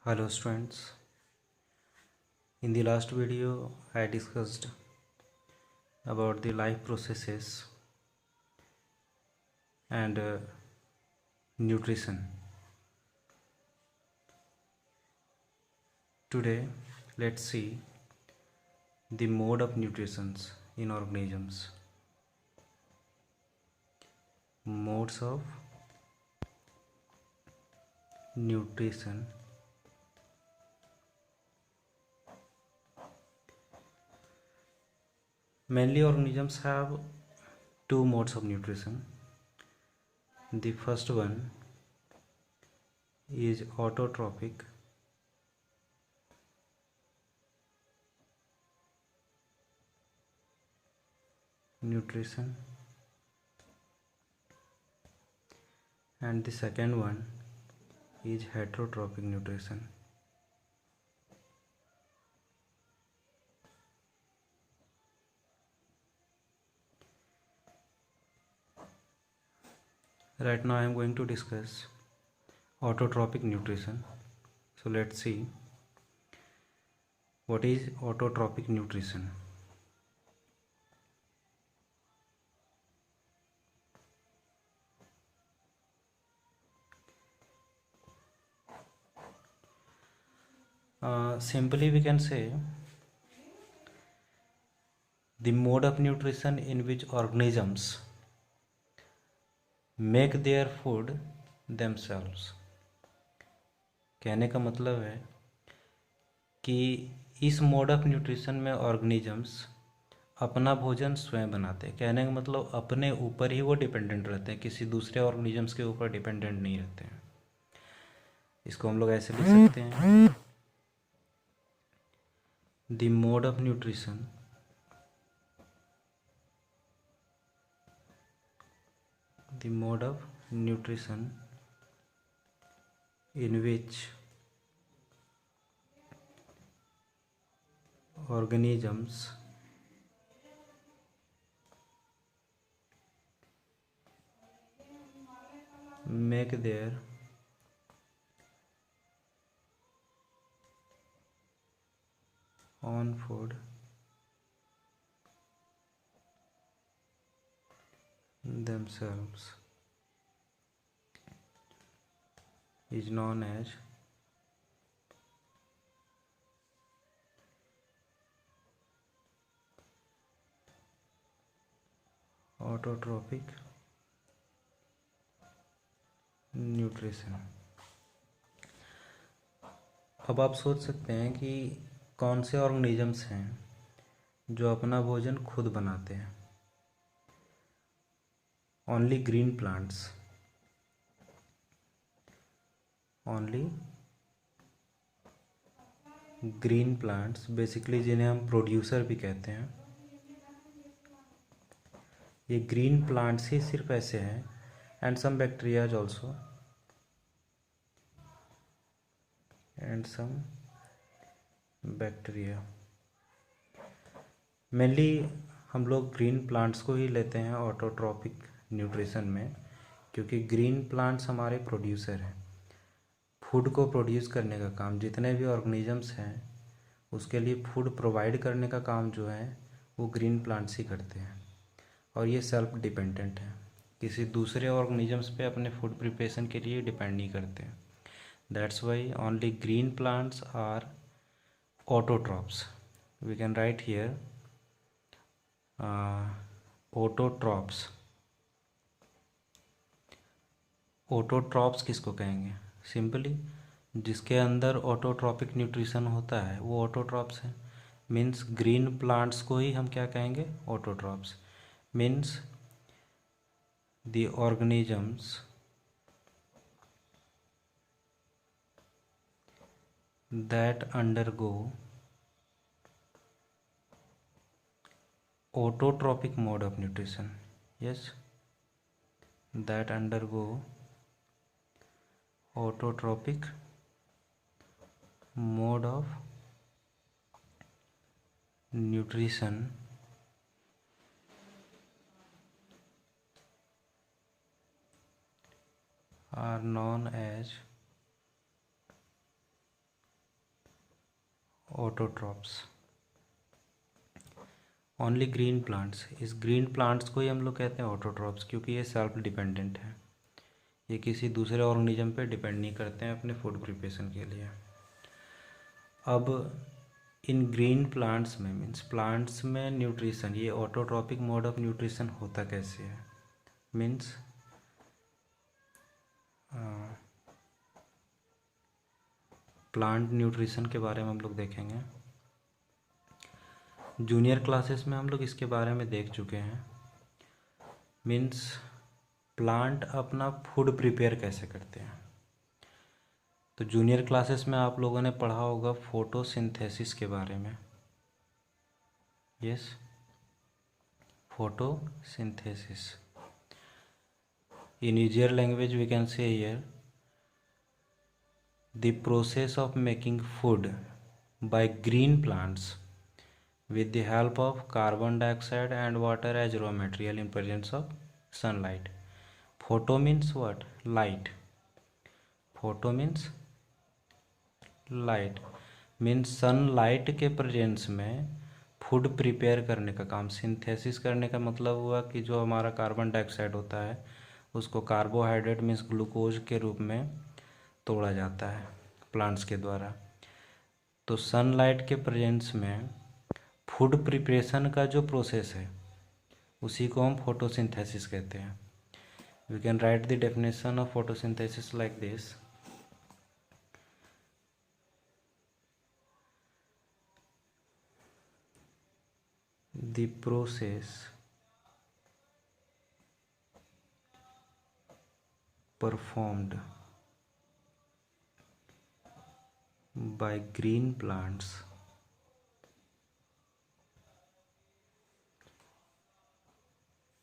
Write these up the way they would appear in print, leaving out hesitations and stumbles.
Hello students, in the last video I discussed about the life processes and nutrition. Today let's see the mode of nutrition in organisms. Modes of nutrition. Mainly organisms have two modes of nutrition. The first one is autotrophic nutrition and the second one is heterotrophic nutrition. Right now I am going to discuss autotrophic nutrition. So let's see what is autotrophic nutrition. Simply we can say the mode of nutrition in which organisms make their food themselves. कहने का मतलब है कि इस mode of nutrition में organisms अपना भोजन स्वयं बनाते हैं. कहने का मतलब अपने ऊपर ही वो डिपेंडेंट रहते हैं, किसी दूसरे ऑर्गेनिजम्स के ऊपर डिपेंडेंट नहीं रहते हैं. इसको हम लोग ऐसे लिख सकते हैं, the mode of nutrition in which organisms make their own food themselves is known as autotrophic nutrition. अब आप सोच सकते हैं कि कौन से ऑर्गेनिजम्स हैं जो अपना भोजन खुद बनाते हैं. ओनली ग्रीन प्लांट्स, बेसिकली जिन्हें हम प्रोड्यूसर भी कहते हैं. ये ग्रीन प्लांट्स ही सिर्फ ऐसे हैं, and some bacterias also, mainly हम लोग ग्रीन प्लांट्स को ही लेते हैं ऑटोट्रॉपिक न्यूट्रिशन में, क्योंकि ग्रीन प्लांट्स हमारे प्रोड्यूसर हैं. फूड को प्रोड्यूस करने का काम, जितने भी ऑर्गेनिजम्स हैं उसके लिए फूड प्रोवाइड करने का काम जो है वो ग्रीन प्लांट्स ही करते हैं. और ये सेल्फ डिपेंडेंट है, किसी दूसरे ऑर्गेनिजम्स पे अपने फूड प्रिपरेशन के लिए डिपेंड नहीं करते हैं. That's why only green plants are autotrophs. We can write here autotrophs. autotrophs किसको कहेंगे? सिंपली जिसके अंदर ऑटोट्रॉपिक न्यूट्रिशन होता है वो ऑटोट्रॉप्स है. मीन्स ग्रीन प्लांट्स को ही हम क्या कहेंगे? Autotrophs. Means the organisms that undergo autotrophic mode of nutrition. Yes, that undergo autotrophic mode of nutrition are known as autotrophs, only green plants. इस ग्रीन प्लांट्स को ही हम लोग कहते हैं ऑटोट्रॉप्स, क्योंकि ये सेल्फ डिपेंडेंट है, ये किसी दूसरे ऑर्गेनिज्म पे डिपेंड नहीं करते हैं अपने फूड प्रिपरेशन के लिए। अब इन ग्रीन प्लांट्स में मीन्स प्लांट्स में न्यूट्रिशन, ये ऑटोट्रॉपिक मोड ऑफ न्यूट्रिशन होता कैसे है, मीन्स प्लांट न्यूट्रिशन के बारे में हम लोग देखेंगे। जूनियर क्लासेस में हम लोग इसके बारे में देख चुके हैं। मीन्स प्लांट अपना फूड प्रिपेयर कैसे करते हैं। तो जूनियर क्लासेस में आप लोगों ने पढ़ा होगा फोटोसिंथेसिस के बारे में। Yes, photosynthesis. In easier language we can say here the process of making food by green plants with the help of carbon dioxide and water as raw material in presence of sunlight. Photo means what? Light. Photo means light, means sunlight के presence में food prepare करने का काम। Synthesis करने का मतलब हुआ कि जो हमारा कार्बन डाइऑक्साइड होता है उसको कार्बोहाइड्रेट मीन्स ग्लूकोज के रूप में तोड़ा जाता है प्लांट्स के द्वारा। तो सनलाइट के प्रेजेंस में फूड प्रिपरेशन का जो प्रोसेस है उसी को हम फोटोसिंथेसिस कहते हैं। We can write the definition of photosynthesis like this. The process performed by green plants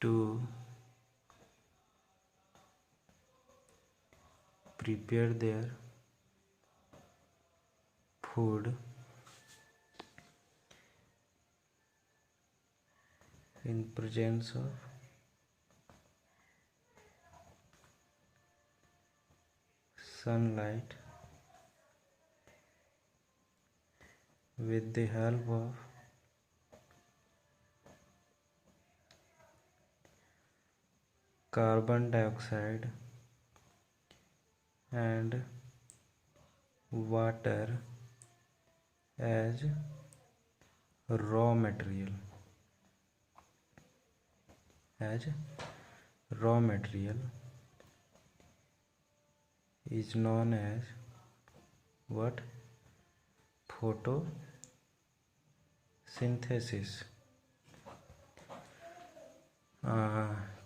to prepare their food in presence of sunlight with the help of carbon dioxide and water as raw material, is known as what? Photosynthesis.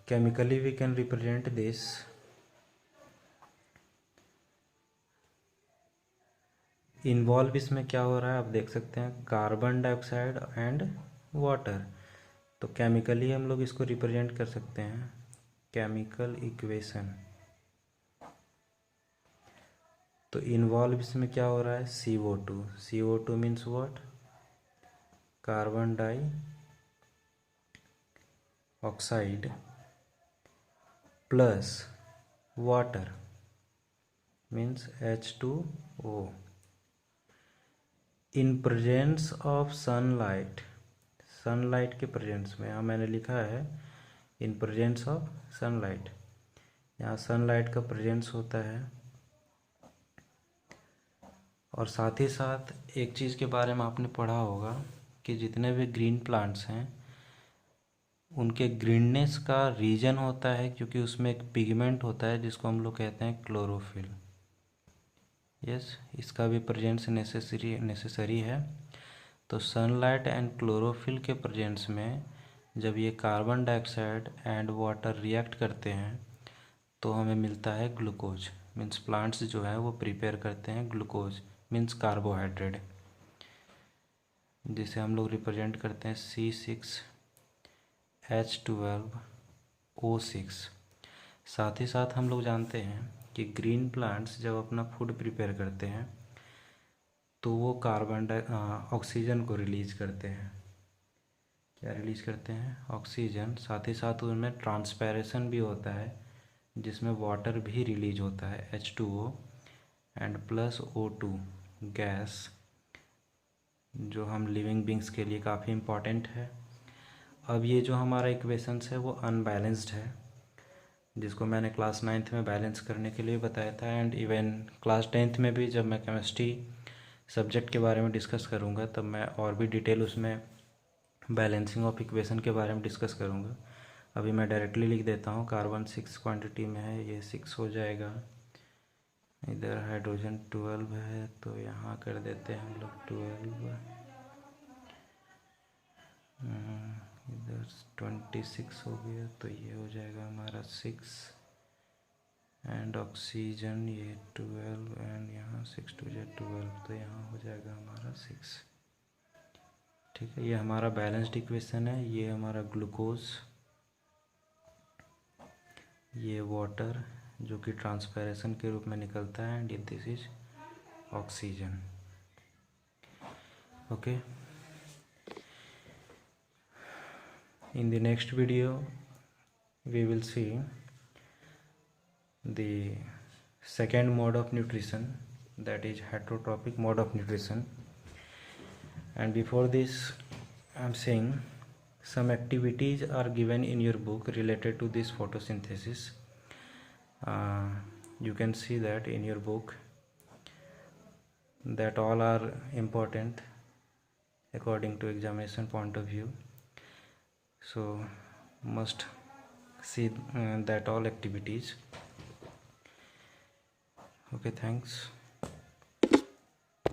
Chemically we can represent this involve. इसमें क्या हो रहा है आप देख सकते हैं, carbon dioxide and water. तो केमिकली हम लोग इसको रिप्रेजेंट कर सकते हैं केमिकल इक्वेशन। तो इन्वॉल्व इसमें क्या हो रहा है, CO2। CO2 means what? Carbon dioxide plus water means H2O in presence of sunlight. Sunlight के प्रेजेंस में, यहाँ मैंने लिखा है इन प्रेजेंस ऑफ सनलाइट, यहाँ सनलाइट का प्रेजेंस होता है। और साथ ही साथ एक चीज़ के बारे में आपने पढ़ा होगा कि जितने भी ग्रीन प्लांट्स हैं उनके ग्रीननेस का रीजन होता है क्योंकि उसमें एक पिगमेंट होता है जिसको हम लोग कहते हैं क्लोरोफिल। यस, इसका भी प्रेजेंस नेसेसरी है। तो सनलाइट एंड क्लोरोफिल के प्रेजेंस में जब ये carbon dioxide and water react करते हैं तो हमें मिलता है ग्लूकोज। मीन्स प्लांट्स जो है वो प्रिपेयर करते हैं ग्लूकोज मीन्स कार्बोहाइड्रेट, जिसे हम लोग रिप्रेजेंट करते हैं C6H12O6। साथ ही साथ हम लोग जानते हैं कि ग्रीन प्लांट्स जब अपना फूड प्रिपेयर करते हैं तो वो ऑक्सीजन को रिलीज करते हैं। क्या रिलीज करते हैं? ऑक्सीजन। साथ ही साथ उनमें ट्रांसपैरेशन भी होता है जिसमें वाटर भी रिलीज होता है H2O and plus O2 gas जो हम लिविंग बींग्स के लिए काफ़ी इम्पॉर्टेंट है। अब ये जो हमारा इक्वेशंस है वो अनबैलेंस्ड है, जिसको मैंने क्लास 9th में बैलेंस करने के लिए बताया था। एंड इवन क्लास 10th में भी जब मैं केमिस्ट्री सब्जेक्ट के बारे में डिस्कस करूँगा तब मैं और भी डिटेल उसमें बैलेंसिंग ऑफ इक्वेशन के बारे में डिस्कस करूँगा। अभी मैं डायरेक्टली लिख देता हूँ। कार्बन 6 क्वांटिटी में है, ये 6 हो जाएगा। इधर हाइड्रोजन 12 है तो यहाँ कर देते हैं हम लोग 12। इधर 26 हो गया तो ये हो जाएगा हमारा 6। एंड ऑक्सीजन ये 12 एंड यहाँ 6 2 12 तो यहाँ हो जाएगा हमारा 6। ठीक है, ये हमारा बैलेंस्ड इक्वेशन है। ये हमारा ग्लूकोज, ये वाटर जो कि ट्रांसपैरेशन के रूप में निकलता है, and this is oxygen. Okay, in the next video we will see the second mode of nutrition, that is heterotrophic mode of nutrition. And before this I am saying some activities are given in your book related to this photosynthesis. You can see that in your book that all are important according to examination point of view, so must see that all activities. Okay, thanks.